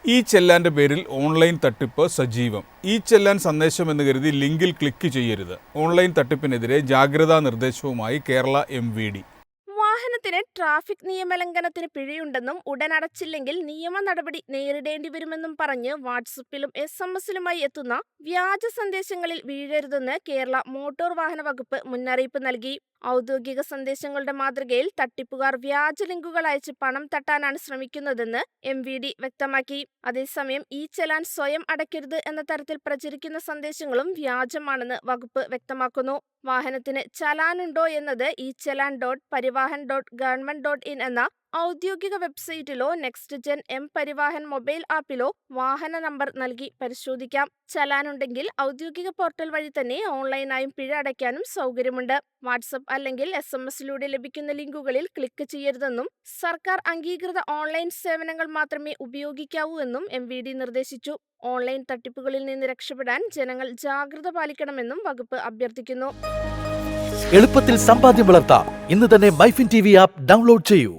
ഈ ചെല്ലാൻ്റെ പേരിൽ ഓൺലൈൻ തട്ടിപ്പ് സജീവം. ഈ ചെല്ലാൻ സന്ദേശം എന്ന് കരുതി ലിങ്കിൽ ക്ലിക്ക് ചെയ്യരുത്. ഓൺലൈൻ തട്ടിപ്പിനെതിരെ ജാഗ്രതാ നിർദ്ദേശവുമായി കേരള MVD. വാഹനത്തിന് ട്രാഫിക് നിയമലംഘനത്തിന് പിഴയുണ്ടെന്നും ഉടൻ അടച്ചില്ലെങ്കിൽ നിയമ നടപടി നേരിടേണ്ടി വരുമെന്നും പറഞ്ഞ് വാട്സപ്പിലും SMS-ലുമായി എത്തുന്ന വ്യാജ സന്ദേശങ്ങളിൽ വീഴരുതെന്ന് കേരള മോട്ടോർ വാഹന വകുപ്പ് മുന്നറിയിപ്പ് നൽകി. ഔദ്യോഗിക സന്ദേശങ്ങളുടെ മാതൃകയിൽ തട്ടിപ്പുകാർ വ്യാജ ലിങ്കുകൾ അയച്ച് പണം തട്ടാനാണ് ശ്രമിക്കുന്നതെന്ന് MVD വ്യക്തമാക്കി. അതേസമയം ഈ ചെലാൻ സ്വയം അടയ്ക്കരുത് എന്ന തരത്തിൽ പ്രചരിക്കുന്ന സന്ദേശങ്ങളും വ്യാജമാണെന്ന് വകുപ്പ് വ്യക്തമാക്കുന്നു. വാഹനത്തിന് ചലാനുണ്ടോ എന്നത് e-chalan.parivahan.government.in എന്ന ഔദ്യോഗിക വെബ്സൈറ്റിലോ നെക്സ്റ്റ് ജെൻ പരിവാഹൻ മൊബൈൽ ആപ്പിലോ വാഹന നമ്പർ നൽകി പരിശോധിക്കാം. ചലാനുണ്ടെങ്കിൽ ഔദ്യോഗിക പോർട്ടൽ വഴി തന്നെ ഓൺലൈനായും പിഴ അടയ്ക്കാനും സൗകര്യമുണ്ട്. വാട്സപ്പ് അല്ലെങ്കിൽ SMS-ലൂടെ ലഭിക്കുന്ന ലിങ്കുകളിൽ ക്ലിക്ക് ചെയ്യരുതെന്നും സർക്കാർ അംഗീകൃത ഓൺലൈൻ സേവനങ്ങൾ മാത്രമേ ഉപയോഗിക്കാവൂ എന്നും MVD നിർദ്ദേശിച്ചു. ഓൺലൈൻ തട്ടിപ്പുകളിൽ നിന്ന് രക്ഷപ്പെടാൻ ജനങ്ങൾ ജാഗ്രത പാലിക്കണമെന്നും വകുപ്പ് അഭ്യർത്ഥിക്കുന്നു. എളുപ്പത്തിൽ സമ്പാദ്യം വളർത്താം. ഇന്ന് തന്നെ മൈഫിൻ TV ആപ്പ് ഡൗൺലോഡ് ചെയ്യൂ.